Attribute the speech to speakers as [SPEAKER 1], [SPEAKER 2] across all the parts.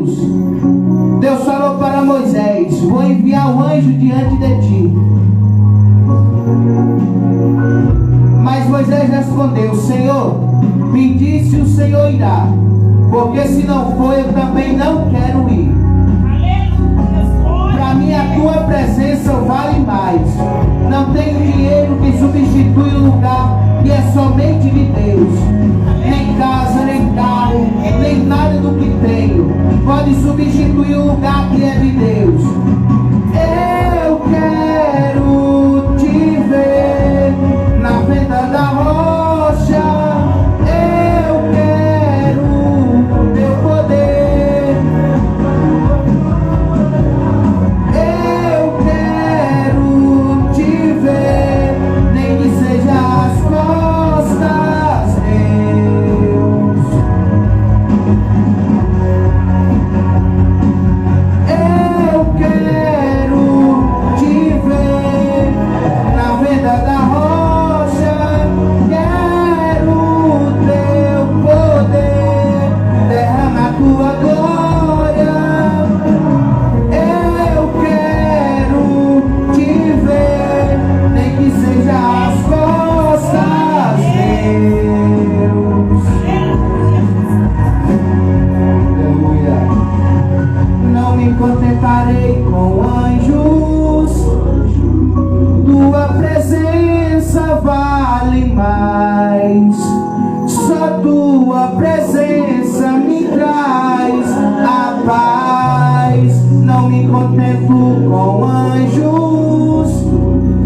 [SPEAKER 1] Deus. Deus falou para Moisés: vou enviar um anjo diante de ti. Mas Moisés respondeu: Senhor, me disse o Senhor irá, porque se não for, eu também não quero ir. Para mim a tua presença vale mais. Não tem dinheiro que substitui o lugar que é somente de Deus. Nem casa, nem carro, nem nada do que tenho pode substituir o lugar que é de Deus. Eu quero te ver na venda da rocha. Eu quero teu poder. Eu quero te ver, nem que seja as costas, Deus. Eu quero te ver na venda da rocha. Quero teu poder, derrama a tua glória. Eu quero te ver, nem que seja as costas, Deus. Aleluia. Não me contentarei com anjos, tua presença vale mais. Só tua presença me traz a paz. Não me contento com anjos,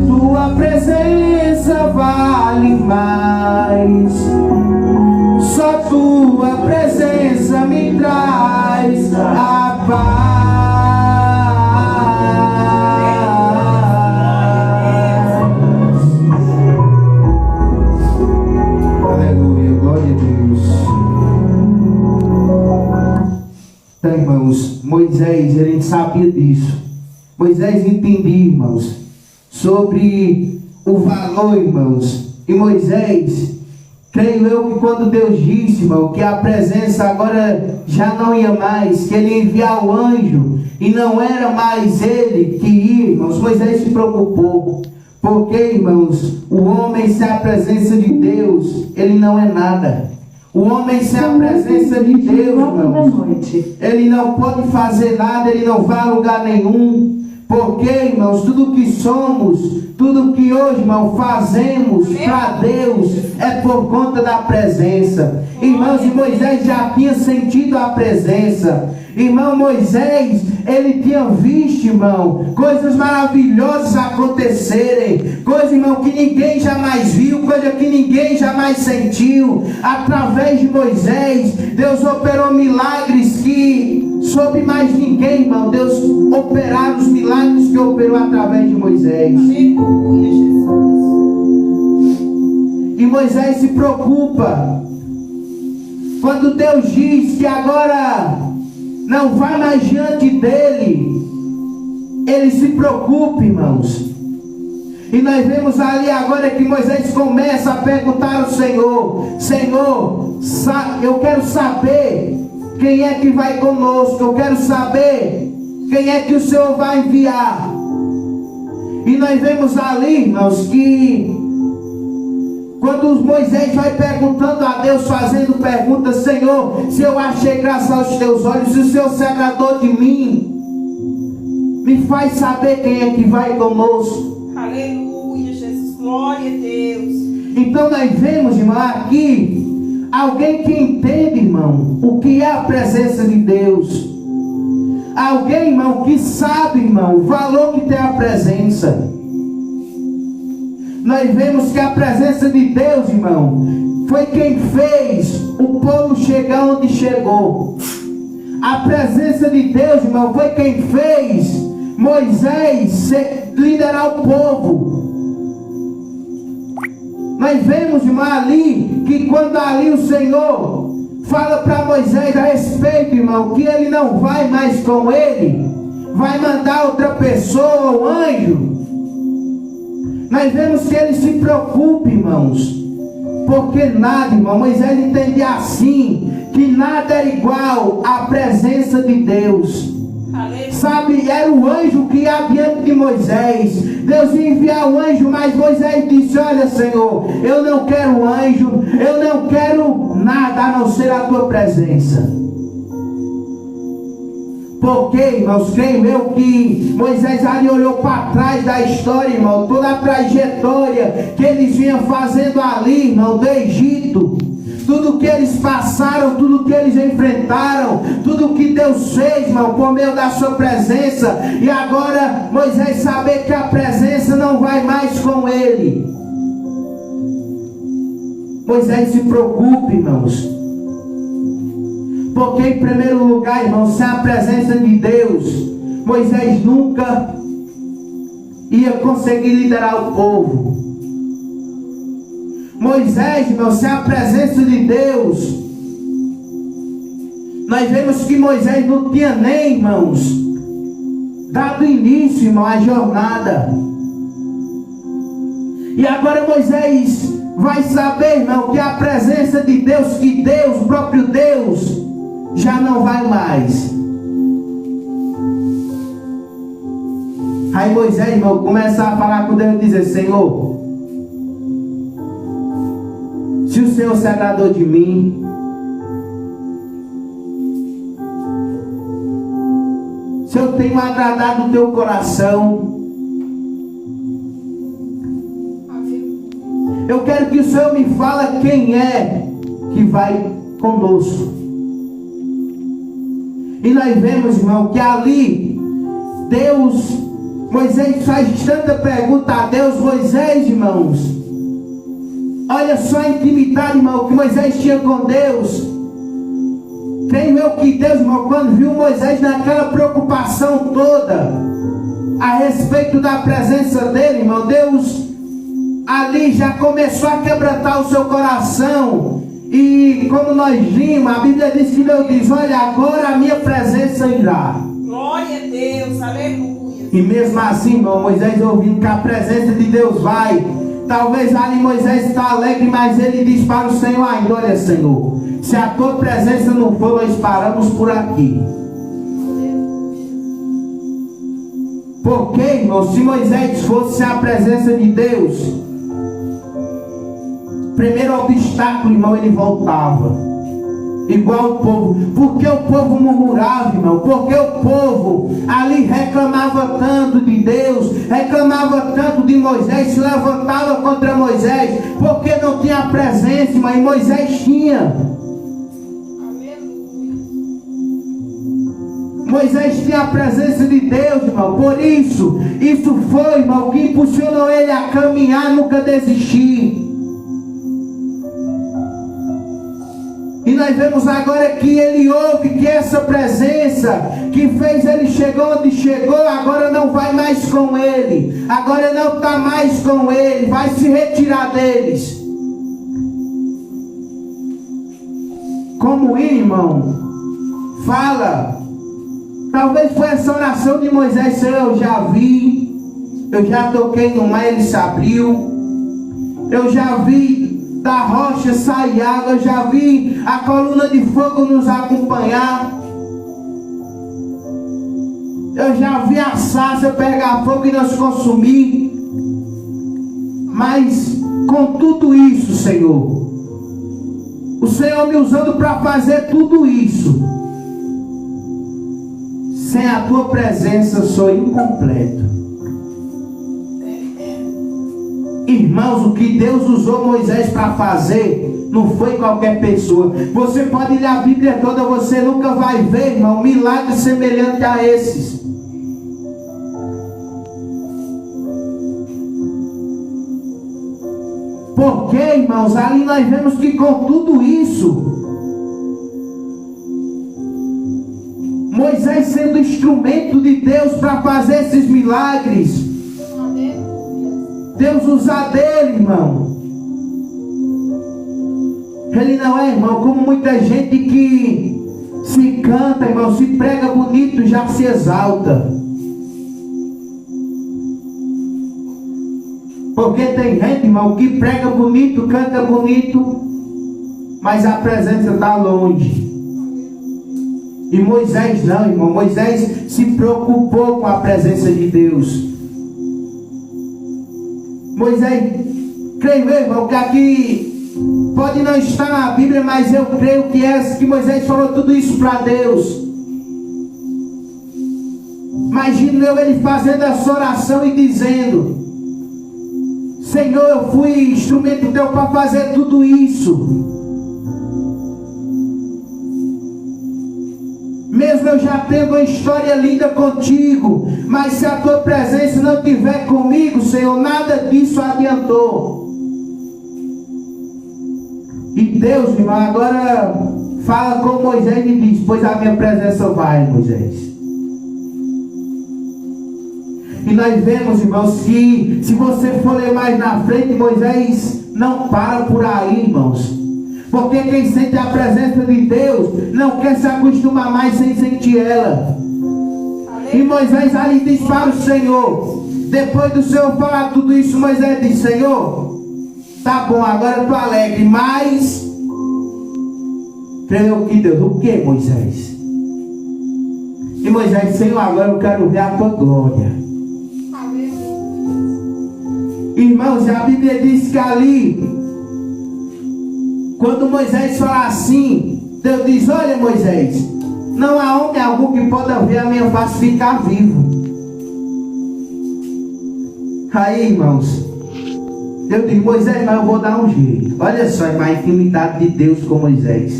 [SPEAKER 1] tua presença vale mais. Só tua presença me traz a paz. Aleluia, glória a Deus. Então, irmãos, Moisés, ele sabia disso. Moisés entendia, irmãos, sobre o valor, irmãos. E Moisés, creio eu que quando Deus disse, irmão, que a presença agora já não ia mais, que ele ia enviar o anjo, e não era mais ele que ia, irmãos, Moisés se preocupou. Porque, irmãos, o homem sem a presença de Deus, ele não é nada. O homem sem a presença de Deus, irmãos, ele não pode fazer nada, ele não vai a lugar nenhum. Porque, irmãos, tudo que somos, tudo que hoje, irmão, fazemos para Deus é por conta da presença. Irmãos, e Moisés já tinha sentido a presença. Irmão, Moisés, ele tinha visto, irmão, coisas maravilhosas acontecerem. Coisas, irmão, que ninguém jamais viu, coisa que ninguém jamais sentiu. Através de Moisés, Deus operou milagres que sobre mais ninguém, irmão, Deus operar os milagres que operou através de Moisés.
[SPEAKER 2] Aleluia, Jesus.
[SPEAKER 1] E Moisés se preocupa quando Deus diz que agora não vai mais diante dele. Ele se preocupa, irmãos. E nós vemos ali agora que Moisés começa a perguntar ao Senhor: Senhor, eu quero saber quem é que vai conosco. Eu quero saber quem é que o Senhor vai enviar. E nós vemos ali, irmãos, que quando Moisés vai perguntando a Deus, fazendo perguntas: Senhor, se eu achei graça aos teus olhos, se o Senhor se agradou de mim, me faz saber quem é que vai conosco.
[SPEAKER 2] Aleluia, Jesus, glória a Deus.
[SPEAKER 1] Então nós vemos, irmão, aqui alguém que entende, irmão, o que é a presença de Deus. Alguém, irmão, que sabe, irmão, o valor que tem a presença. Nós vemos que a presença de Deus, irmão, foi quem fez o povo chegar onde chegou. A presença de Deus, irmão, foi quem fez Moisés liderar o povo. Nós vemos, irmão, ali, que quando ali o Senhor fala para Moisés a respeito, irmão, que ele não vai mais com ele, vai mandar outra pessoa, o anjo. Nós vemos que ele se preocupa, irmãos, porque nada, irmão, Moisés entendia assim, que que nada era igual à presença de Deus.
[SPEAKER 2] Aleluia.
[SPEAKER 1] Sabe, era o anjo que ia diante de Moisés. Deus ia enviar o anjo, mas Moisés disse: olha, Senhor, eu não quero anjo, eu não quero nada a não ser a tua presença. Porque, irmãos, creio eu que Moisés ali olhou para trás da história, irmão, toda a trajetória que eles vinham fazendo ali, irmão, do Egito. Tudo que eles passaram, tudo que eles enfrentaram, tudo que Deus fez, irmão, por meio da sua presença. E agora Moisés saber que a presença não vai mais com ele. Moisés se preocupe, irmãos. Porque em primeiro lugar, irmãos, sem a presença de Deus, Moisés nunca ia conseguir liderar o povo. Moisés, irmão, sem a presença de Deus, nós vemos que Moisés não tinha nem, irmãos, dado início, irmão, à jornada. E agora Moisés vai saber, irmão, que a presença de Deus, que Deus, o próprio Deus, já não vai mais. Aí Moisés, irmão, começa a falar com Deus e dizer: Senhor, se o Senhor se agradou de mim, se eu tenho agradado o teu coração, eu quero que o Senhor me fale quem é que vai conosco. E nós vemos, irmão, que ali Deus, Moisés faz tanta pergunta a Deus. Moisés, irmãos, olha só a intimidade, irmão, que Moisés tinha com Deus. Creio eu que Deus, irmão, quando viu Moisés naquela preocupação toda a respeito da presença dele, irmão, Deus ali já começou a quebrantar o seu coração. E como nós vimos, a Bíblia diz que Deus diz: olha, agora a minha presença irá.
[SPEAKER 2] Glória a Deus, aleluia.
[SPEAKER 1] E mesmo assim, irmão, Moisés ouvindo que a presença de Deus vai, talvez ali Moisés está alegre, mas ele diz para o Senhor ainda: olha, Senhor, se a tua presença não for, nós paramos por aqui. Porque, irmão, se Moisés fosse sem a presença de Deus, primeiro obstáculo, irmão, ele voltava. Igual o povo. Porque o povo murmurava, irmão. Porque o povo ali reclamava tanto de Deus, reclamava tanto de Moisés, se levantava contra Moisés, porque não tinha a presença, irmão, e Moisés tinha. Moisés tinha a presença de Deus, irmão. Por isso foi, irmão, o que impulsionou ele a caminhar, nunca desistir. E nós vemos agora que ele ouve que essa presença que fez ele chegar onde chegou, agora não vai mais com ele. Agora não está mais com ele, vai se retirar deles. Como irmão, fala, talvez foi essa oração de Moisés: Senhor, eu já vi, eu já toquei no mar, ele se abriu, eu já vi da rocha sair água, eu já vi a coluna de fogo nos acompanhar, eu já vi a sarça pegar fogo e nos consumir. Mas com tudo isso, Senhor, o Senhor me usando para fazer tudo isso, sem a tua presença sou incompleto. Irmãos, o que Deus usou Moisés para fazer não foi qualquer pessoa. Você pode ler a Bíblia toda, você nunca vai ver, irmão, um milagre semelhante a esses. Porque, irmãos, ali nós vemos que com tudo isso, Moisés sendo instrumento de Deus para fazer esses milagres, Deus usar dele, irmão. Ele não é, irmão, como muita gente que se canta, irmão, se prega bonito, já se exalta. Porque tem gente, irmão, que prega bonito, canta bonito, mas a presença está longe. E Moisés não, irmão. Moisés se preocupou com a presença de Deus. Moisés, creio, irmão, que aqui pode não estar na Bíblia, mas eu creio que Moisés falou tudo isso para Deus. Imagino ele fazendo essa oração e dizendo: Senhor, eu fui instrumento teu para fazer tudo isso. Mesmo eu já tendo uma história linda contigo, mas se a tua presença não estiver comigo, Senhor, nada disso adiantou. E Deus, irmão, agora fala com Moisés e diz: pois a minha presença vai, Moisés. E nós vemos, irmãos, que se você for ler mais na frente, Moisés não para por aí, irmãos. Porque quem sente a presença de Deus não quer se acostumar mais sem sentir ela. E Moisés ali diz para o Senhor, depois do Senhor falar tudo isso, Moisés diz: Senhor, tá bom, agora eu estou alegre, mas creio que Deus, o que, Moisés? E Moisés: Senhor, agora eu quero ver a tua glória. Irmãos, a Bíblia diz que ali, quando Moisés fala assim, Deus diz: olha, Moisés, não há homem algum que possa ver a minha face ficar vivo. Aí, irmãos, Deus diz: Moisés, mas eu vou dar um jeito. Olha só, irmão, a intimidade de Deus com Moisés.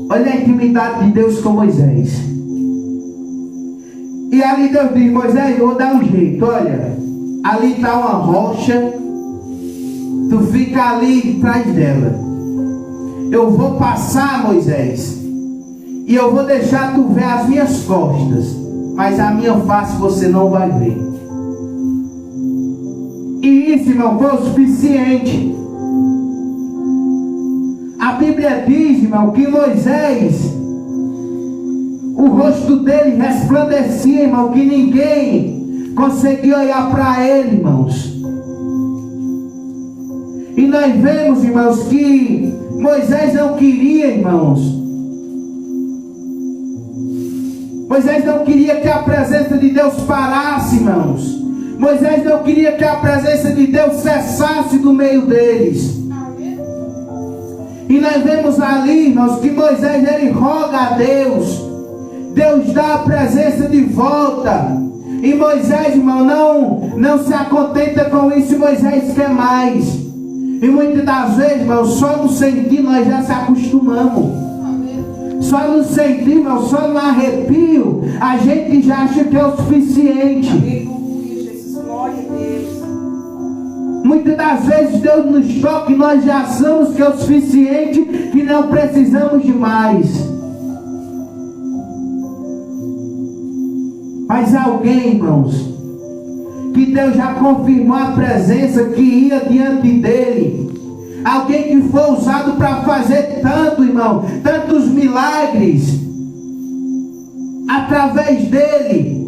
[SPEAKER 1] Olha a intimidade de Deus com Moisés. E ali Deus diz: Moisés, eu vou dar um jeito. Olha, ali está uma rocha, tu fica ali atrás dela. Eu vou passar, Moisés, e eu vou deixar tu ver as minhas costas, mas a minha face você não vai ver. E isso, irmão, foi o suficiente. A Bíblia diz, irmão, que Moisés, o rosto dele resplandecia, irmão, que ninguém conseguia olhar para ele, irmãos. E nós vemos, irmãos, que Moisés não queria, irmãos. Moisés não queria que a presença de Deus parasse, irmãos. Moisés não queria que a presença de Deus cessasse do meio deles. E nós vemos ali, irmãos, que Moisés, ele roga a Deus. Deus dá a presença de volta. E Moisés, irmão, não se acontenta com isso. Moisés quer mais. E muitas das vezes, irmão, só no sentir nós já se acostumamos. Só no sentir, irmão, só no arrepio, a gente já acha que é o suficiente.
[SPEAKER 2] Aleluia, Jesus, glória a Deus.
[SPEAKER 1] Muitas das vezes Deus nos toca e nós já achamos que é o suficiente, que não precisamos de mais. Mas alguém, irmãos, que Deus já confirmou a presença, que ia diante dele, alguém que foi usado para fazer tanto, irmão, tantos milagres através dele.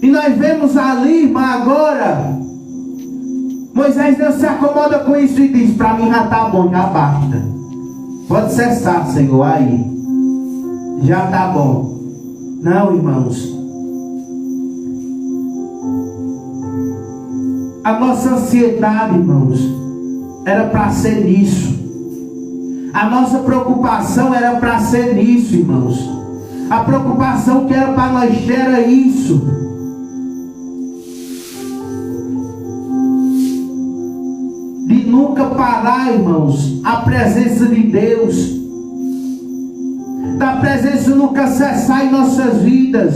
[SPEAKER 1] E nós vemos ali, irmão, agora Moisés não se acomoda com isso e diz: para mim já está bom, já basta, pode cessar, Senhor, aí já está bom. Não, irmãos, a nossa ansiedade, irmãos, era para ser nisso. A nossa preocupação era para ser nisso, irmãos. A preocupação que era para nós ter era isso. De nunca parar, irmãos, a presença de Deus. Da presença nunca cessar em nossas vidas.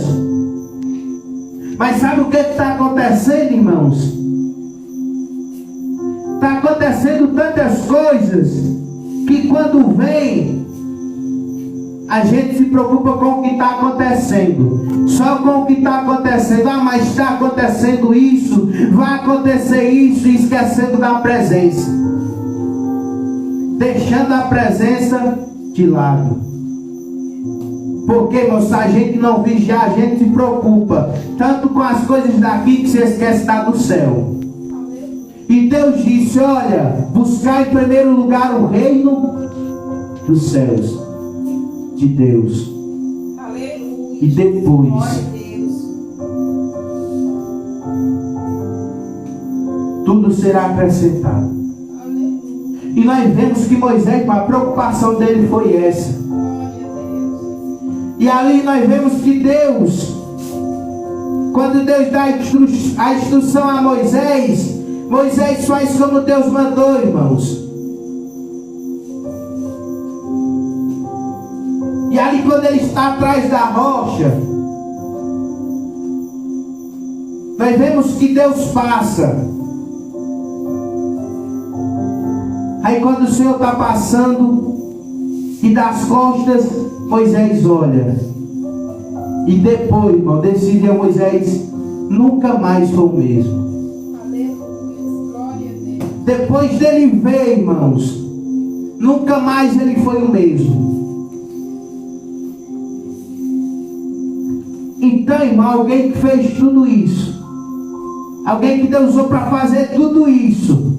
[SPEAKER 1] Mas sabe o que está acontecendo, irmãos? Está acontecendo tantas coisas que quando vem, a gente se preocupa com o que está acontecendo. Só com o que está acontecendo. Ah, mas está acontecendo isso, vai acontecer isso, e esquecendo da presença. Deixando a presença de lado. Porque, irmão, se a gente não vigiar, a gente se preocupa tanto com as coisas daqui que se esquece da do céu. E Deus disse: olha, buscar em primeiro lugar o reino dos céus de Deus.
[SPEAKER 2] Aleluia.
[SPEAKER 1] E depois,
[SPEAKER 2] Glória a Deus.
[SPEAKER 1] tudo será acrescentado.
[SPEAKER 2] Aleluia.
[SPEAKER 1] E nós vemos que Moisés, a preocupação dele foi essa.
[SPEAKER 2] Glória a Deus.
[SPEAKER 1] E ali nós vemos que Deus, quando Deus dá a instrução a Moisés, Moisés faz como Deus mandou, irmãos. E ali quando ele está atrás da rocha, nós vemos que Deus passa. Aí quando o Senhor está passando, e das costas, Moisés olha. E depois, irmão, desse dia Moisés nunca mais foi o mesmo. Depois dele ver, irmãos, nunca mais ele foi o mesmo. Então, irmão, alguém que fez tudo isso, alguém que Deus usou para fazer tudo isso,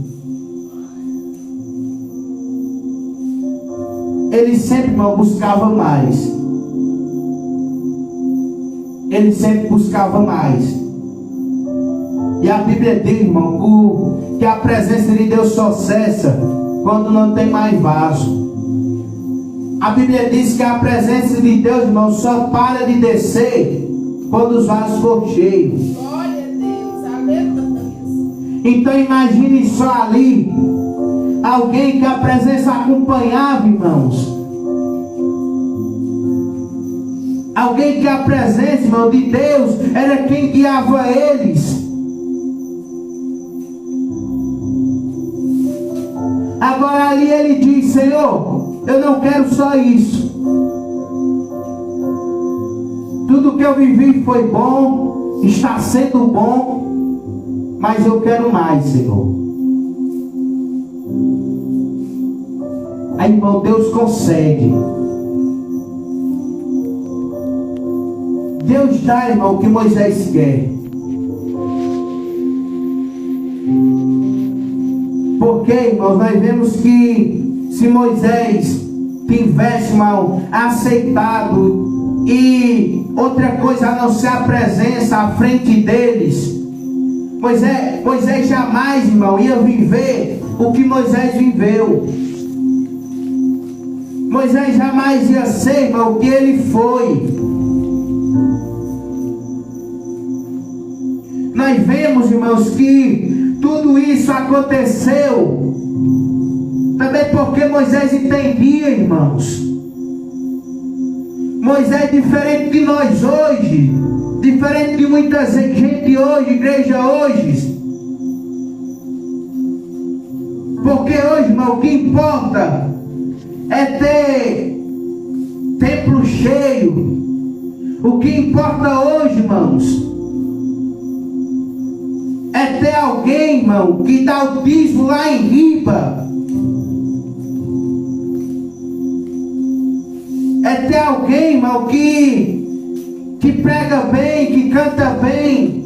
[SPEAKER 1] ele sempre, irmão, buscava mais. Ele sempre buscava mais. E a Bíblia diz, irmão, que a presença de Deus só cessa quando não tem mais vaso. A Bíblia diz que a presença de Deus, irmão, só para de descer quando os vasos for cheios.
[SPEAKER 2] Glória a Deus. Aleluia.
[SPEAKER 1] Então imagine só ali, alguém que a presença acompanhava, irmãos. Alguém que a presença, irmão, de Deus era quem guiava eles. Agora ali ele diz: Senhor, eu não quero só isso. Tudo que eu vivi foi bom, está sendo bom, mas eu quero mais, Senhor. Aí, irmão, Deus consegue. Deus dá, irmão, o que Moisés quer. Porque, irmãos, nós vemos que se Moisés tivesse, irmão, aceitado e outra coisa a não ser a presença à frente deles, Moisés jamais, irmão, ia viver o que Moisés viveu. Moisés jamais ia ser, irmão, o que ele foi. Nós vemos, irmãos, que tudo isso aconteceu também porque Moisés entendia, irmãos. Moisés é diferente de nós hoje, diferente de muita gente hoje, igreja hoje. Porque hoje, irmão, o que importa é ter templo cheio. O que importa hoje, irmãos, é ter alguém, irmão, que dá o dízimo lá em riba. É ter alguém, irmão, que prega bem, que canta bem.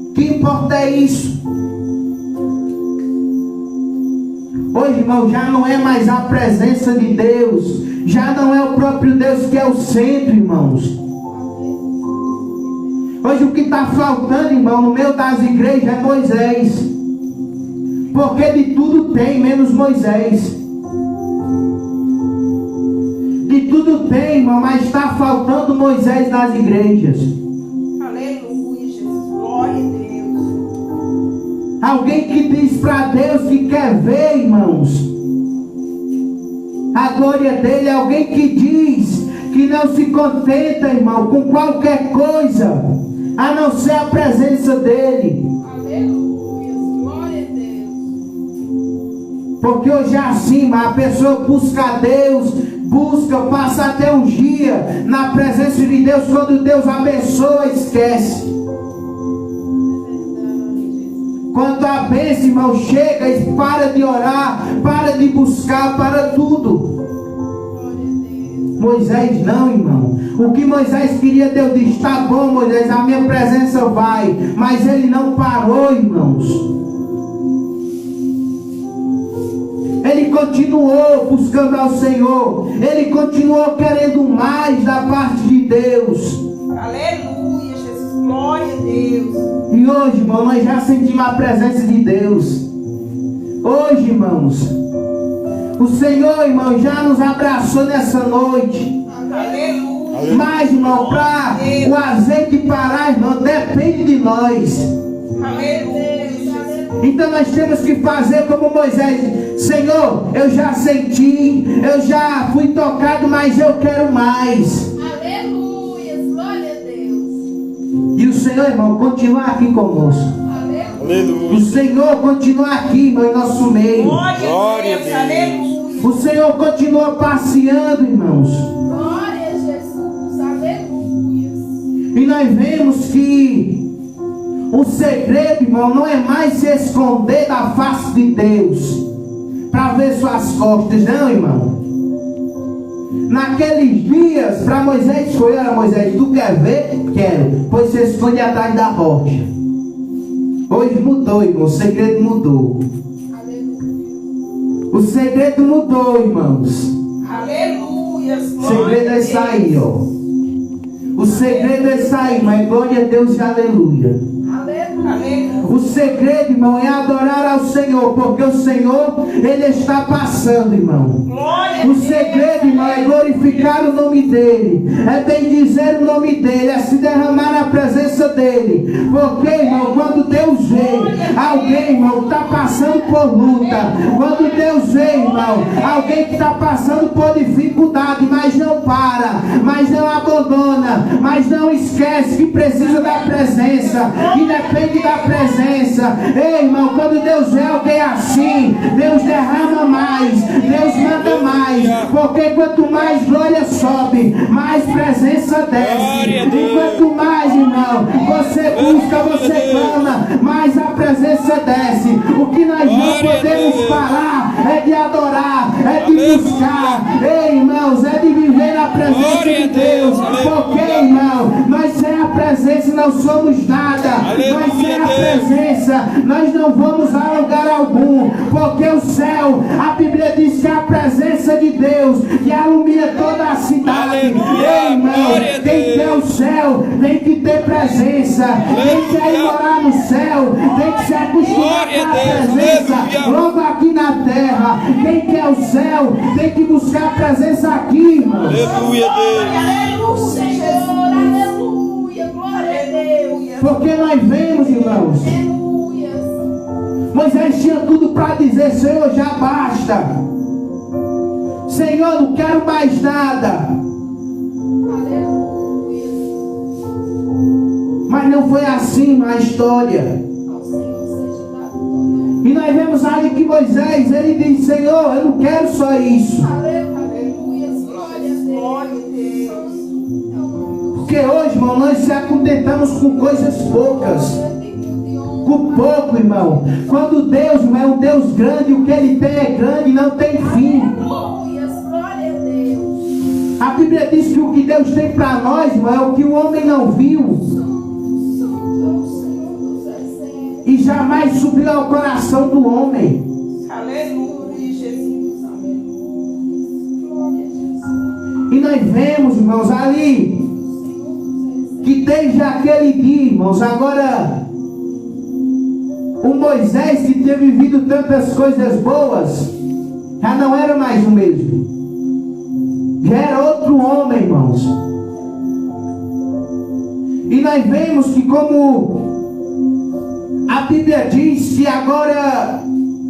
[SPEAKER 1] O que importa é isso. Hoje, irmão, já não é mais a presença de Deus. Já não é o próprio Deus que é o centro, irmãos. Hoje o que está faltando, irmão, no meio das igrejas é Moisés. Porque de tudo tem, menos Moisés. De tudo tem, irmão, mas está faltando Moisés nas igrejas.
[SPEAKER 2] Aleluia, Jesus. Glória a Deus.
[SPEAKER 1] Alguém que diz para Deus que quer ver, irmãos, a glória dele. Alguém que diz que não se contenta, irmão, com qualquer coisa a não ser a presença dele.
[SPEAKER 2] Aleluia. Glória a Deus.
[SPEAKER 1] Porque hoje é assim, a pessoa busca a Deus, passa até um dia na presença de Deus. Quando Deus abençoa, esquece. Quando a bênção, irmão, chega e para de orar, para de buscar, para tudo. Moisés não, irmão. O que Moisés queria, Deus disse: está bom, Moisés, a minha presença vai. Mas ele não parou, irmãos. ele continuou buscando ao Senhor, ele continuou querendo mais da parte de Deus.
[SPEAKER 2] Aleluia, Jesus. Glória a Deus.
[SPEAKER 1] E hoje, irmão, nós já sentimos a presença de Deus. Hoje, irmãos, o Senhor, irmão, já nos abraçou nessa noite.
[SPEAKER 2] Aleluia.
[SPEAKER 1] Mas, irmão, para o azeite parar, irmão, depende de nós.
[SPEAKER 2] Aleluia.
[SPEAKER 1] Então nós temos que fazer como Moisés. Senhor, eu já senti, eu já fui tocado, mas eu quero mais.
[SPEAKER 3] Aleluia, glória a Deus.
[SPEAKER 1] E o Senhor, irmão, continua aqui conosco.
[SPEAKER 3] Aleluia.
[SPEAKER 1] O Senhor continua aqui, irmão, em nosso meio.
[SPEAKER 2] Glória a Deus. Aleluia.
[SPEAKER 1] O Senhor continua passeando, irmãos.
[SPEAKER 3] Glória a Jesus. Aleluia.
[SPEAKER 1] E nós vemos que o segredo, irmão, não é mais se esconder da face de Deus para ver suas costas, não, irmão. Naqueles dias, para Moisés foi: olha, Moisés, tu quer ver? Quero. Pois se esconde atrás da rocha. Hoje mudou, irmão, o segredo mudou.
[SPEAKER 3] Aleluia.
[SPEAKER 1] O segredo mudou, irmãos.
[SPEAKER 2] Aleluia.
[SPEAKER 1] O segredo é sair, ó. O segredo é sair, mas glória a Deus e aleluia.
[SPEAKER 2] Aleluia.
[SPEAKER 1] O segredo, irmão, é adorar ao Senhor, porque o Senhor, Ele está passando, irmão.
[SPEAKER 2] Glória a
[SPEAKER 1] O
[SPEAKER 2] Deus.
[SPEAKER 1] segredo, irmão, é glorificar o nome dEle, é bendizer o nome dEle, é se derramar na presença dEle. Porque, irmão, quando Deus vê alguém, irmão, está passando por luta, quando Deus vê, irmão, alguém que está passando por dificuldade, mas não para, mas não abandona, mas não esquece que precisa da presença, que depende da presença. Ei, irmão, quando Deus vê alguém assim, Deus derrama mais, Deus manda mais, porque quanto mais glória sobe, mais presença desce. E quanto mais, irmão, você busca, você clama, mais a presença desce. O que nós não podemos parar é de adorar, é de buscar, ei, irmãos, é de viver na presença de Deus. Porque, irmão, nós sem a presença não somos nada. Nós sem a presença, nós não vamos a lugar algum, porque o céu, a Bíblia diz que é a presença de Deus que alumia toda a cidade. Ei, irmão, quem quer o céu tem que ter presença. Quem quer ir morar no céu tem que se acostumar com a presença logo aqui na terra. Quem quer o céu tem que buscar a presença aqui, irmão.
[SPEAKER 3] Aleluia, Senhor. Aleluia, glória a Deus.
[SPEAKER 1] Porque nós vemos, irmãos,
[SPEAKER 3] Aleluia.
[SPEAKER 1] Moisés tinha tudo para dizer: Senhor, já basta. Senhor, não quero mais nada.
[SPEAKER 3] Aleluia.
[SPEAKER 1] Mas não foi assim a história.
[SPEAKER 3] Ao Senhor seja dado todo.
[SPEAKER 1] E nós vemos ali que Moisés, ele diz: Senhor, eu não quero só isso.
[SPEAKER 3] Aleluia, glória a Deus.
[SPEAKER 1] Porque hoje, irmão, nós se acontentamos com coisas poucas. Com pouco, irmão. Quando Deus, irmão, é um Deus grande, o que Ele tem é grande e não tem fim.
[SPEAKER 3] Aleluia, glória a Deus.
[SPEAKER 1] A Bíblia diz que o que Deus tem para nós, irmão, é o que o homem não viu e jamais subiu ao coração do homem.
[SPEAKER 2] Aleluia, Jesus.
[SPEAKER 1] E nós vemos, irmãos, ali que desde aquele dia, irmãos, agora o Moisés, que tinha vivido tantas coisas boas, já não era mais o mesmo. Já era outro homem, irmãos. E nós vemos que, como a Bíblia diz, que agora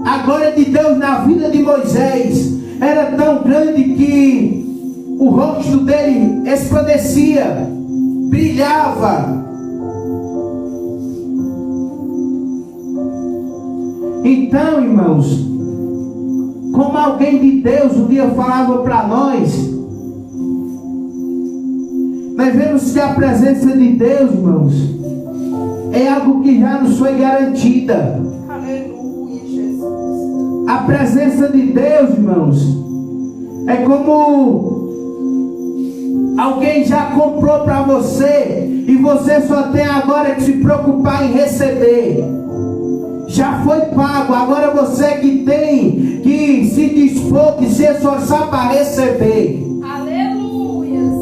[SPEAKER 1] a glória de Deus na vida de Moisés era tão grande que o rosto dele resplandecia, brilhava. Então, irmãos, como alguém de Deus um dia falava para nós vemos que a presença de Deus, irmãos, é algo que já nos foi garantida.
[SPEAKER 2] Aleluia, Jesus.
[SPEAKER 1] A presença de Deus, irmãos, é como alguém já comprou para você e você só tem agora que se preocupar em receber. já foi pago. Agora você que tem que se dispor, que se esforçar para receber.
[SPEAKER 3] Aleluias.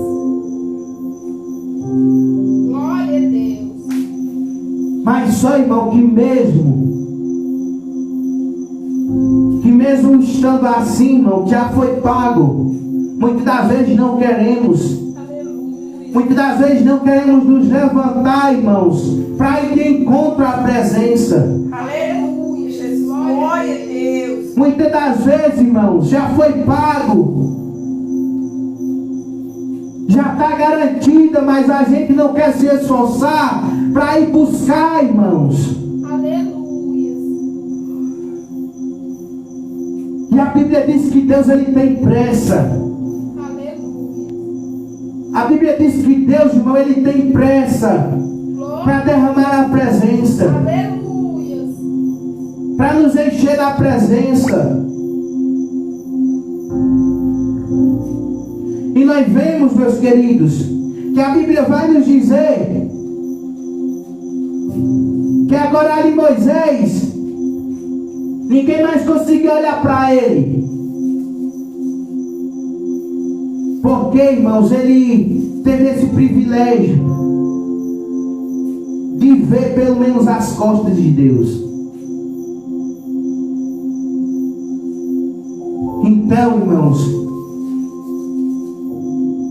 [SPEAKER 3] Glória a Deus.
[SPEAKER 1] Mas só, irmão, que mesmo estando assim, irmão, já foi pago. Muitas das vezes não queremos.
[SPEAKER 3] Aleluia.
[SPEAKER 1] Muitas das vezes não queremos nos levantar, irmãos, para ir de encontro à presença.
[SPEAKER 2] Aleluia, Jesus. Glória a Deus.
[SPEAKER 1] Muitas das vezes, irmãos, já foi pago. Já está garantida, mas a gente não quer se esforçar para ir buscar, irmãos.
[SPEAKER 3] Aleluia.
[SPEAKER 1] E a Bíblia diz que Deus, ele tem pressa.
[SPEAKER 3] Aleluia.
[SPEAKER 1] A Bíblia diz que Deus, irmão, ele tem pressa para derramar a presença,
[SPEAKER 3] Aleluia.
[SPEAKER 1] para nos encher da presença. E nós vemos, meus queridos, que a Bíblia vai nos dizer que agora ali Moisés, ninguém mais conseguiu olhar para ele. Porque, irmãos, ele teve esse privilégio de ver pelo menos as costas de Deus. Então, irmãos,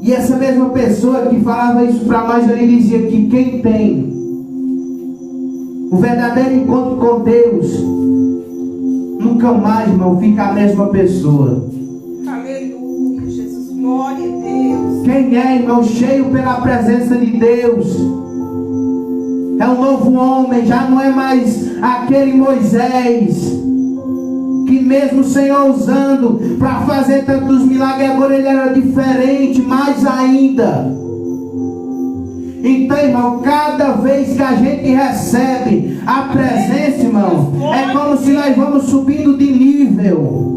[SPEAKER 1] e essa mesma pessoa que falava isso para nós, ele dizia que quem tem o verdadeiro encontro com Deus, nunca mais, irmão, fica a mesma pessoa.
[SPEAKER 2] Aleluia, Jesus. Glória a Deus.
[SPEAKER 1] Quem é, irmão, cheio pela presença de Deus, é um novo homem, já não é mais aquele Moisés que mesmo o Senhor usando para fazer tantos milagres, agora ele era diferente, mais ainda. Então, irmão, cada vez que a gente recebe a presença, irmão, é como se nós vamos subindo de nível.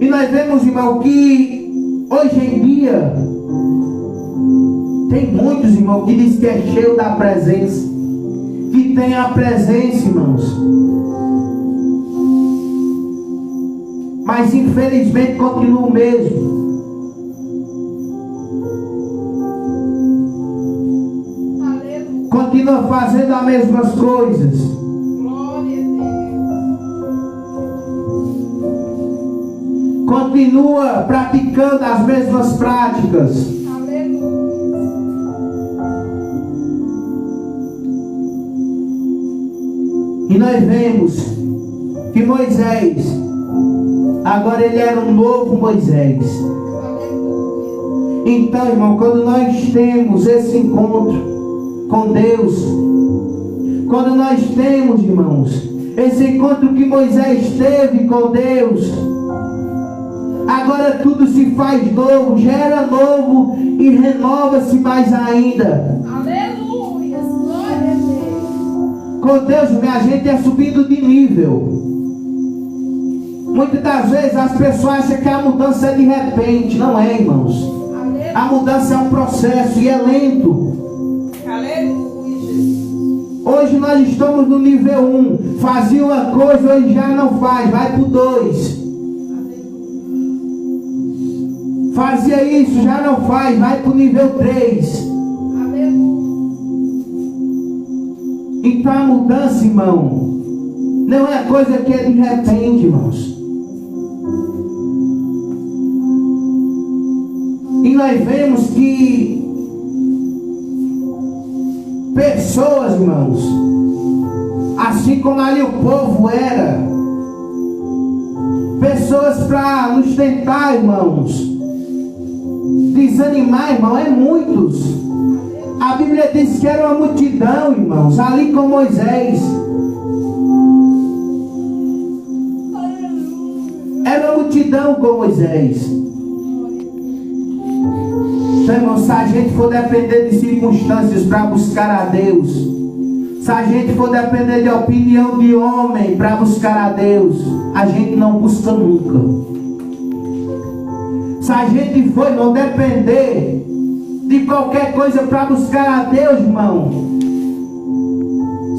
[SPEAKER 1] E nós vemos, irmão, que hoje em dia tem muitos, irmão, que diz que é cheio da presença, que tem a presença, irmãos, mas infelizmente continua o mesmo. Continua fazendo as mesmas coisas.
[SPEAKER 3] Glória a Deus.
[SPEAKER 1] Continua praticando as mesmas práticas.
[SPEAKER 3] Aleluia.
[SPEAKER 1] E nós vemos que Moisés, agora ele era um novo Moisés.
[SPEAKER 3] Aleluia.
[SPEAKER 1] Então, irmão, quando nós temos esse encontro com Deus, quando nós temos, irmãos, esse encontro que Moisés teve com Deus, agora tudo se faz novo, gera novo e renova-se mais ainda.
[SPEAKER 3] Aleluia. Glória a Deus.
[SPEAKER 1] Com Deus, minha gente, é subindo de nível. Muitas das vezes as pessoas acham que a mudança é de repente. Não é, irmãos.
[SPEAKER 3] Aleluia.
[SPEAKER 1] A mudança é um processo e é lento.
[SPEAKER 2] Aleluia, Jesus.
[SPEAKER 1] Hoje nós estamos no nível 1. Fazia uma coisa, hoje já não faz. Vai para o 2. Fazia isso, já não faz. Vai para o nível 3.
[SPEAKER 3] Aleluia.
[SPEAKER 1] Então a mudança, irmão, não é coisa que é de repente, irmãos. E nós vemos que pessoas, irmãos, assim como ali o povo era, pessoas para nos tentar, irmãos, desanimar, irmão, é muitos. A Bíblia diz que era uma multidão, irmãos, ali com Moisés. Era uma multidão com Moisés. Então, irmão, se a gente for depender de circunstâncias para buscar a Deus, se a gente for depender de opinião de homem para buscar a Deus, a gente não busca nunca. Se a gente for não depender de qualquer coisa para buscar a Deus, irmão,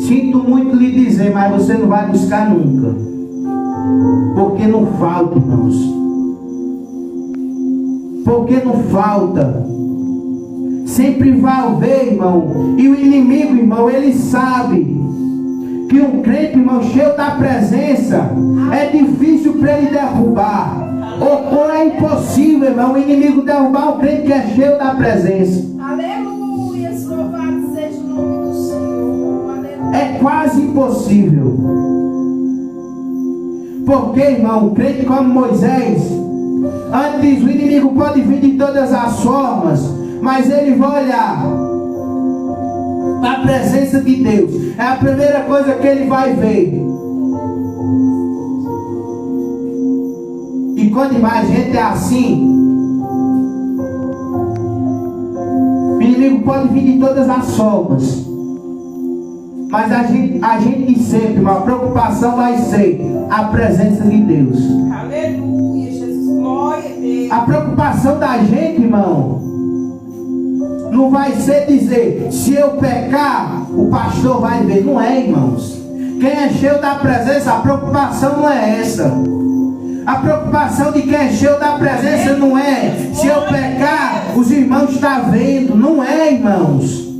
[SPEAKER 1] sinto muito lhe dizer, mas você não vai buscar nunca. Porque não falta, irmãos. Porque não falta. Sempre vai haver, irmão. E o inimigo, irmão, ele sabe que um crente, irmão, cheio da presença, é difícil para ele derrubar. Ou é impossível, irmão, o inimigo derrubar um crente que é cheio da presença.
[SPEAKER 3] Aleluia, louvado seja o nome do Senhor. Aleluia.
[SPEAKER 1] É quase impossível. Porque, irmão, um crente como Moisés, antes o inimigo pode vir de todas as formas, mas ele vai olhar para a presença de Deus. É a primeira coisa que ele vai ver. E quando mais gente é assim, o inimigo pode vir de todas as formas, mas a gente sempre, uma preocupação vai ser a presença de Deus.
[SPEAKER 2] Aleluia, Jesus, glória a Deus.
[SPEAKER 1] A preocupação da gente, irmão, não vai ser dizer, se eu pecar, o pastor vai ver. Não é, irmãos. Quem é cheio da presença, a preocupação não é essa. A preocupação de quem é cheio da presença não é, se eu pecar, os irmãos estão vendo. Não é, irmãos.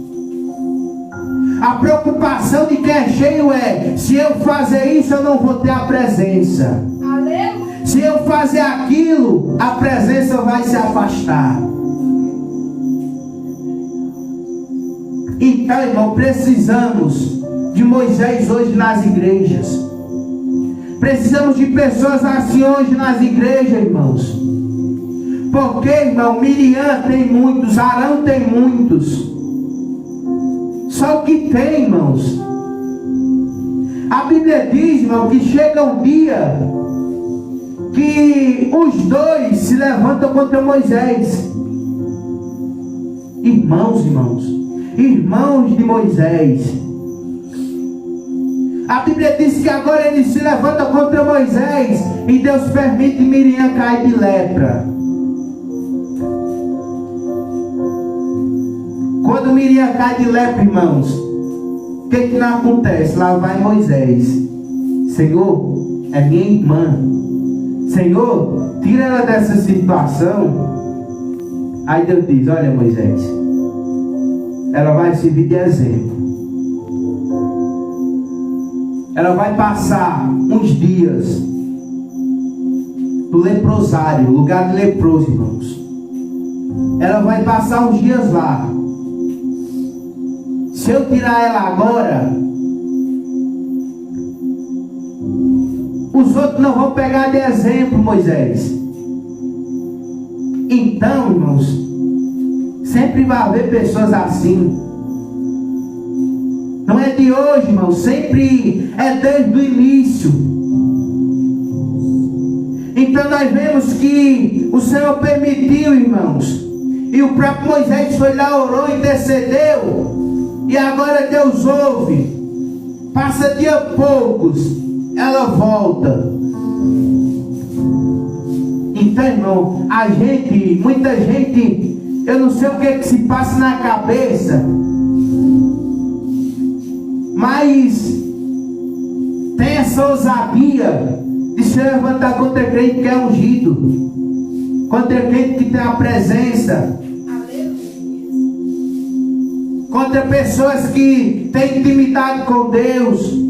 [SPEAKER 1] A preocupação de quem é cheio é, se eu fazer isso, eu não vou ter a presença.
[SPEAKER 3] Aleluia.
[SPEAKER 1] Se eu fazer aquilo, a presença vai se afastar. Então, irmão, precisamos de Moisés hoje nas igrejas. Precisamos de pessoas assim hoje nas igrejas, irmãos. Porque, irmão, Miriam tem muitos, Arão tem muitos. Só o que tem, irmãos. A Bíblia diz, irmão, que chega um dia que os dois se levantam contra Moisés. Irmãos de Moisés. A Bíblia diz que agora eles se levantam contra Moisés e Deus permite Miriam cair de lepra. Quando Miriam cai de lepra, irmãos, o que não acontece? Lá vai Moisés. Senhor, é minha irmã. Senhor, tira ela dessa situação. Aí Deus diz, olha Moisés, ela vai servir de exemplo. Ela vai passar uns dias no leprosário, lugar de leproso, irmãos. Ela vai passar uns dias lá. Se eu tirar ela agora, os outros não vão pegar de exemplo, Moisés. Então, irmãos, sempre vai haver pessoas assim. Não é de hoje, irmão, sempre é desde o início. Então nós vemos que o Senhor permitiu, irmãos, e o próprio Moisés foi lá, orou, intercedeu, e agora Deus ouve. Passa dia poucos, ela volta. Então, irmão, muita gente, eu não sei o que se passa na cabeça, mas tem essa ousadia de se levantar contra crente que é ungido, contra crente que tem a presença, contra pessoas que têm intimidade com Deus.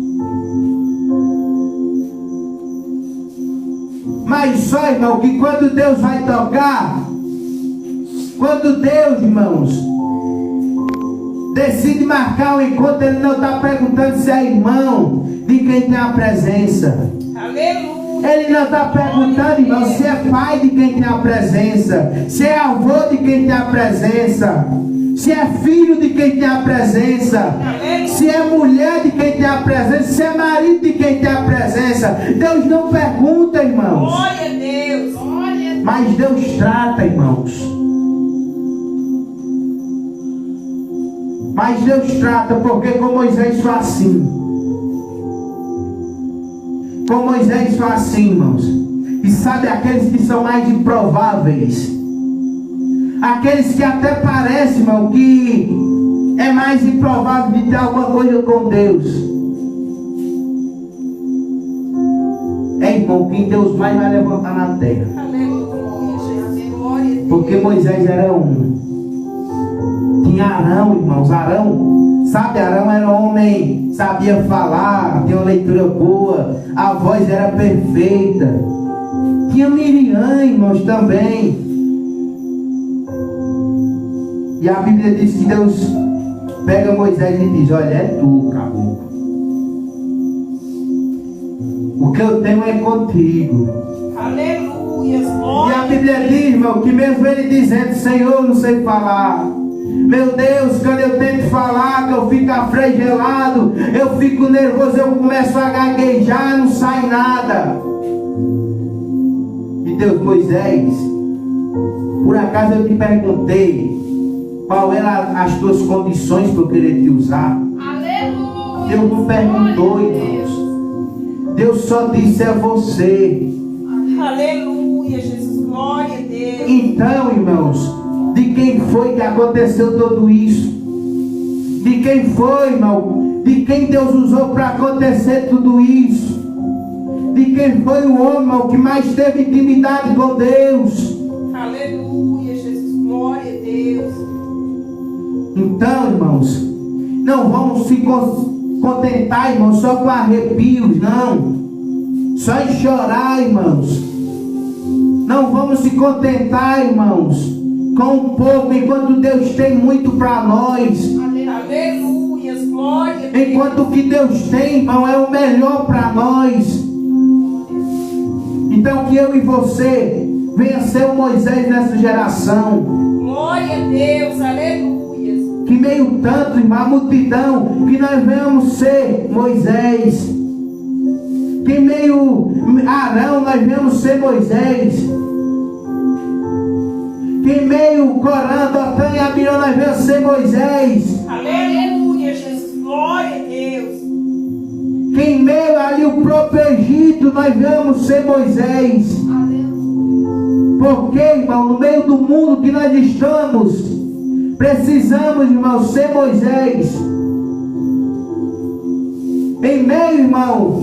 [SPEAKER 1] Mas só, irmão, que quando Deus vai tocar, quando Deus, irmãos, decide marcar um encontro, Ele não está perguntando se é irmão de quem tem a presença.
[SPEAKER 2] Aleluia.
[SPEAKER 1] Ele não está perguntando, irmão, se é pai de quem tem a presença, se é avô de quem tem a presença, se é filho de quem tem a presença, se é mulher de quem tem a presença, se é marido de quem tem a presença. Deus não pergunta, irmãos.
[SPEAKER 2] Glória a Deus.
[SPEAKER 1] Mas Deus trata, irmãos. Mas Deus trata, porque com Moisés foi assim. Com Moisés foi assim, irmãos. E sabe aqueles que são mais improváveis? Aqueles que até parecem, irmão, que é mais improvável de ter alguma coisa com Deus. É, irmão, quem Deus mais vai levantar na terra.
[SPEAKER 2] Aleluia, Jesus. Glória a Deus.
[SPEAKER 1] Porque Moisés era um. Tinha Arão, irmãos. Arão, sabe, Arão era um homem, sabia falar, tinha uma leitura boa, a voz era perfeita. Tinha Miriam, irmãos, também. E a Bíblia diz que Deus pega Moisés e diz: olha, é tu, caboclo. O que eu tenho é contigo.
[SPEAKER 2] Aleluia,
[SPEAKER 1] E
[SPEAKER 2] glória
[SPEAKER 1] a Bíblia diz, irmão, que mesmo ele dizendo: Senhor, não sei falar. Meu Deus, quando eu tento falar, que eu fico afregelado, eu fico nervoso, eu começo a gaguejar, não sai nada. E Deus, Moisés, por acaso eu te perguntei qual eram as tuas condições para eu querer te usar?
[SPEAKER 3] Aleluia.
[SPEAKER 1] Deus não perguntou, irmãos. Deus só disse: é você.
[SPEAKER 2] Aleluia, Jesus. Glória a Deus.
[SPEAKER 1] Então, irmãos, de quem foi que aconteceu tudo isso? De quem foi, irmão? De quem Deus usou para acontecer tudo isso? De quem foi o homem, irmão, que mais teve intimidade com Deus?
[SPEAKER 2] Aleluia, Jesus. Glória a Deus.
[SPEAKER 1] Então, irmãos, não vamos se contentar, irmãos, só com arrepios, não. Só em chorar, irmãos. Não vamos se contentar, irmãos, com um pouco, enquanto Deus tem muito para nós.
[SPEAKER 2] Aleluia, glória a Deus.
[SPEAKER 1] Enquanto o que Deus tem, irmão, é o melhor para nós. Então que eu e você venha ser o Moisés nessa geração.
[SPEAKER 2] Glória a Deus, aleluia.
[SPEAKER 1] Que meio tanto, irmão, a multidão, que nós venhamos ser Moisés. Que meio Arão, nós venhamos ser Moisés. Que meio Corã, Dotã e Abiram, nós venhamos ser Moisés.
[SPEAKER 2] Aleluia, Jesus. Glória a Deus.
[SPEAKER 1] Que em meio ali o próprio Egito, nós venhamos ser Moisés. Porque, irmão, no meio do mundo que nós estamos, precisamos, irmão, ser Moisés. Em meio, irmão,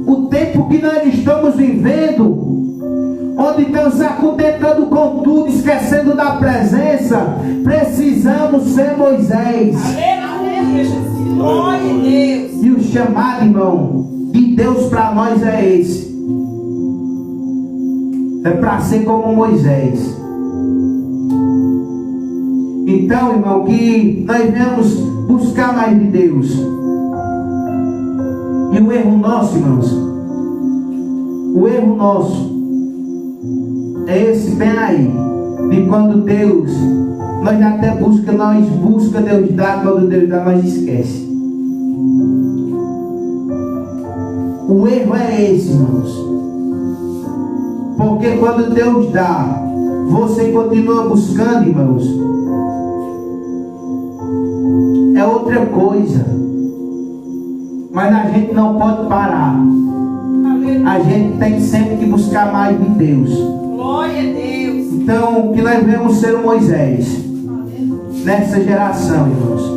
[SPEAKER 1] o tempo que nós estamos vivendo, onde estamos se acontentando com tudo, esquecendo da presença, precisamos ser Moisés.
[SPEAKER 2] Aleluia, Jesus. Glória a Deus.
[SPEAKER 1] E o chamado, irmão, de Deus para nós é esse. É para ser como Moisés. Então, irmão, que nós venhamos buscar mais de Deus. E o erro nosso, irmãos, o erro nosso é esse bem aí, de quando Deus, nós até busca, Deus dá, quando Deus dá, nós esquece. O erro é esse, irmãos. Porque quando Deus dá, você continua buscando, irmãos, é outra coisa. Mas a gente não pode parar. A gente tem sempre que buscar mais de Deus.
[SPEAKER 2] Glória a Deus.
[SPEAKER 1] Então, que nós vemos ser o Moisés nessa geração, irmãos.